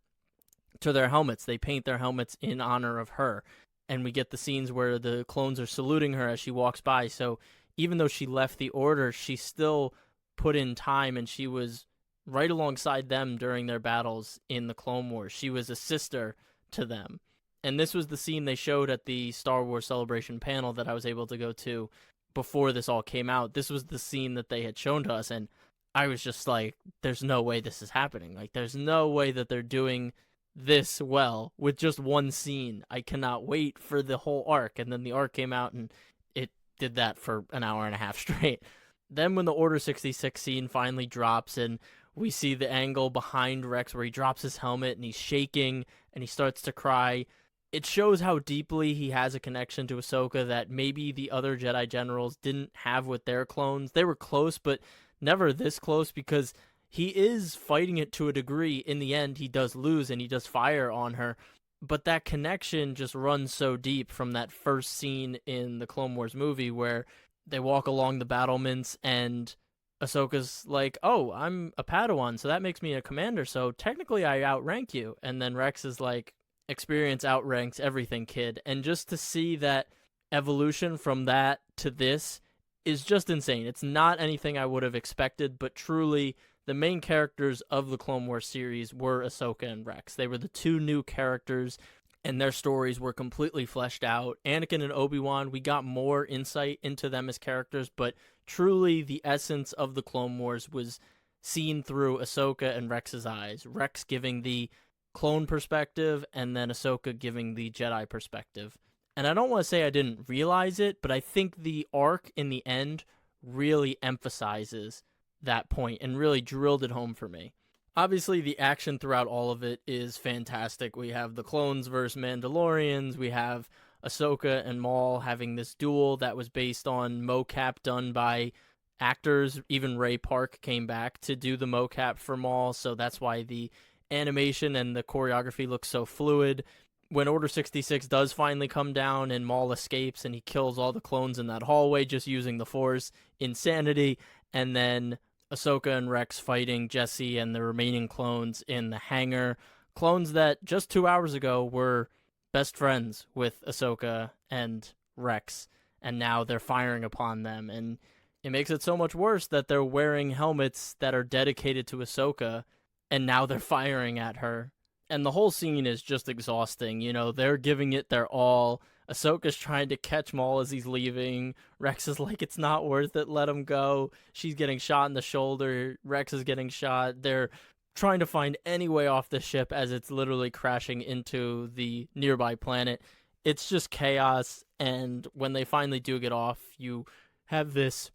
[SPEAKER 1] to their helmets. They paint their helmets in honor of her, and we get the scenes where the clones are saluting her as she walks by. So even though she left the Order, she still put in time, and she was right alongside them during their battles in the Clone Wars. She was a sister to them. And this was the scene they showed at the Star Wars Celebration panel that I was able to go to before this all came out. This was the scene that they had shown to us, and I was just like, there's no way this is happening. Like, there's no way that they're doing this well with just one scene. I cannot wait for the whole arc. And then the arc came out, and it did that for an hour and a half straight. Then when the Order 66 scene finally drops, and we see the angle behind Rex where he drops his helmet and he's shaking and he starts to cry, it shows how deeply he has a connection to Ahsoka that maybe the other Jedi generals didn't have with their clones. They were close, but never this close, because he is fighting it to a degree. In the end, he does lose and he does fire on her, but that connection just runs so deep from that first scene in the Clone Wars movie where they walk along the battlements and Ahsoka's like, oh, I'm a Padawan, so that makes me a commander, so technically I outrank you. And then Rex is like, experience outranks everything, kid. And just to see that evolution from that to this is just insane. It's not anything I would have expected, but truly the main characters of the Clone Wars series were Ahsoka and Rex. They were the two new characters, and their stories were completely fleshed out. Anakin and Obi-Wan, we got more insight into them as characters, but truly the essence of the Clone Wars was seen through Ahsoka and Rex's eyes. Rex giving the clone perspective, and then Ahsoka giving the Jedi perspective. And I don't want to say I didn't realize it, but I think the arc in the end really emphasizes that point and really drilled it home for me. Obviously, the action throughout all of it is fantastic. We have the clones versus Mandalorians. We have Ahsoka and Maul having this duel that was based on mocap done by actors. Even Ray Park came back to do the mocap for Maul, so that's why the animation and the choreography looks so fluid. When Order 66 does finally come down and Maul escapes and he kills all the clones in that hallway just using the Force, insanity. And then Ahsoka and Rex fighting Jesse and the remaining clones in the hangar. Clones that just 2 hours ago were best friends with Ahsoka and Rex, and now they're firing upon them. And it makes it so much worse that they're wearing helmets that are dedicated to Ahsoka, and now they're firing at her. And the whole scene is just exhausting. You know, they're giving it their all. Ahsoka's trying to catch Maul as he's leaving. Rex is like, it's not worth it, let him go. She's getting shot in the shoulder. Rex is getting shot. They're trying to find any way off the ship as it's literally crashing into the nearby planet. It's just chaos, and when they finally do get off, you have this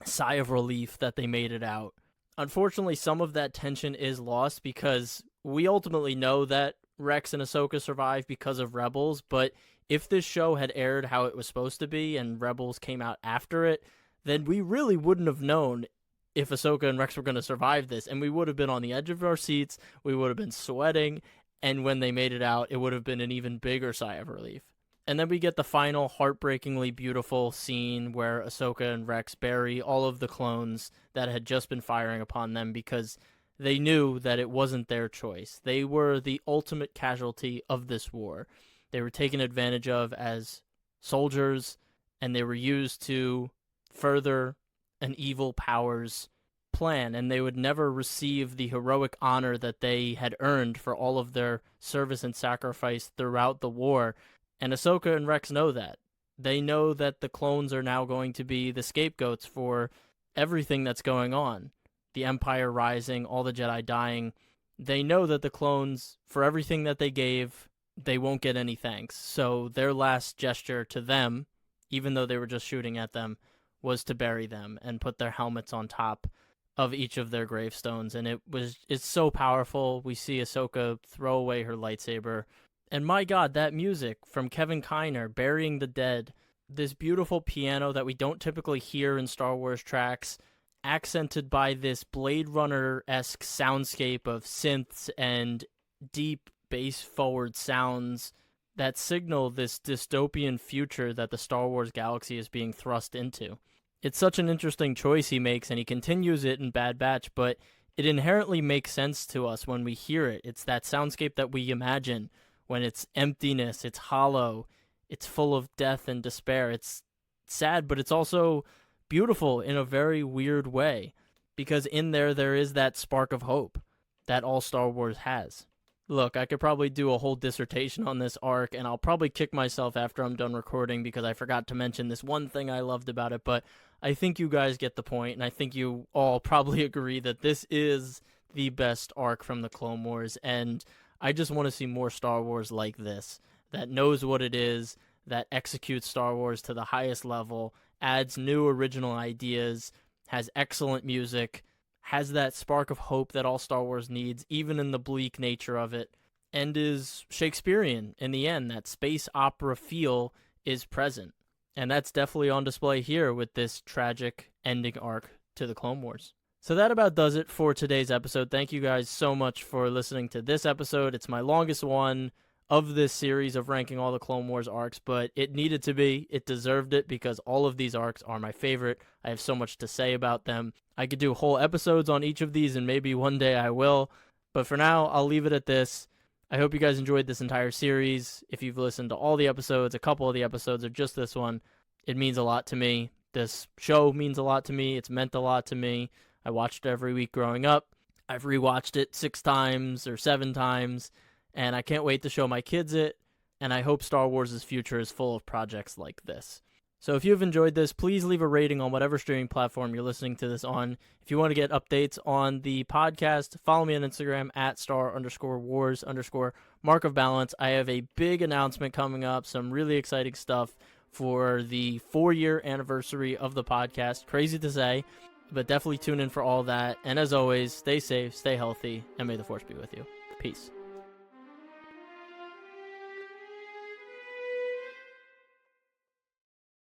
[SPEAKER 1] sigh of relief that they made it out. Unfortunately, some of that tension is lost because we ultimately know that Rex and Ahsoka survived because of Rebels, but if this show had aired how it was supposed to be and Rebels came out after it, then we really wouldn't have known if Ahsoka and Rex were going to survive this, and we would have been on the edge of our seats, we would have been sweating, and when they made it out, it would have been an even bigger sigh of relief. And then we get the final heartbreakingly beautiful scene where Ahsoka and Rex bury all of the clones that had just been firing upon them because they knew that it wasn't their choice. They were the ultimate casualty of this war. They were taken advantage of as soldiers, and they were used to further an evil power's plan, and they would never receive the heroic honor that they had earned for all of their service and sacrifice throughout the war. And Ahsoka and Rex know that. They know that the clones are now going to be the scapegoats for everything that's going on. The Empire rising, all the Jedi dying. They know that the clones, for everything that they gave, they won't get any thanks. So their last gesture to them, even though they were just shooting at them, was to bury them and put their helmets on top of each of their gravestones. And it's so powerful. We see Ahsoka throw away her lightsaber. And my God, that music from Kevin Kiner, Burying the Dead, this beautiful piano that we don't typically hear in Star Wars tracks, accented by this Blade Runner-esque soundscape of synths and deep bass-forward sounds. that signal this dystopian future that the Star Wars galaxy is being thrust into. It's such an interesting choice he makes, and he continues it in Bad Batch, but it inherently makes sense to us when we hear it. It's that soundscape that we imagine when it's emptiness, it's hollow, it's full of death and despair. It's sad, but it's also beautiful in a very weird way, because in there is that spark of hope that all Star Wars has. Look, I could probably do a whole dissertation on this arc, and I'll probably kick myself after I'm done recording because I forgot to mention this one thing I loved about it, but I think you guys get the point, and I think you all probably agree that this is the best arc from the Clone Wars, and I just want to see more Star Wars like this, that knows what it is, that executes Star Wars to the highest level, adds new original ideas, has excellent music, has that spark of hope that all Star Wars needs, even in the bleak nature of it, and is Shakespearean in the end. That space opera feel is present. And that's definitely on display here with this tragic ending arc to the Clone Wars. So that about does it for today's episode. Thank you guys so much for listening to this episode. It's my longest one of this series of ranking all the Clone Wars arcs, but it needed to be. It deserved it because all of these arcs are my favorite. I have so much to say about them. I could do whole episodes on each of these, and maybe one day I will. But for now, I'll leave it at this. I hope you guys enjoyed this entire series. If you've listened to all the episodes, a couple of the episodes, or just this one, it means a lot to me. This show means a lot to me. It's meant a lot to me. I watched it every week growing up. I've rewatched it 6 times or 7 times, and I can't wait to show my kids it, and I hope Star Wars' future is full of projects like this. So if you've enjoyed this, please leave a rating on whatever streaming platform you're listening to this on. If you want to get updates on the podcast, follow me on Instagram at @star_wars_mark of balance. I have a big announcement coming up, some really exciting stuff for the 4-year anniversary of the podcast. Crazy to say, but definitely tune in for all that. And as always, stay safe, stay healthy, and may the Force be with you. Peace.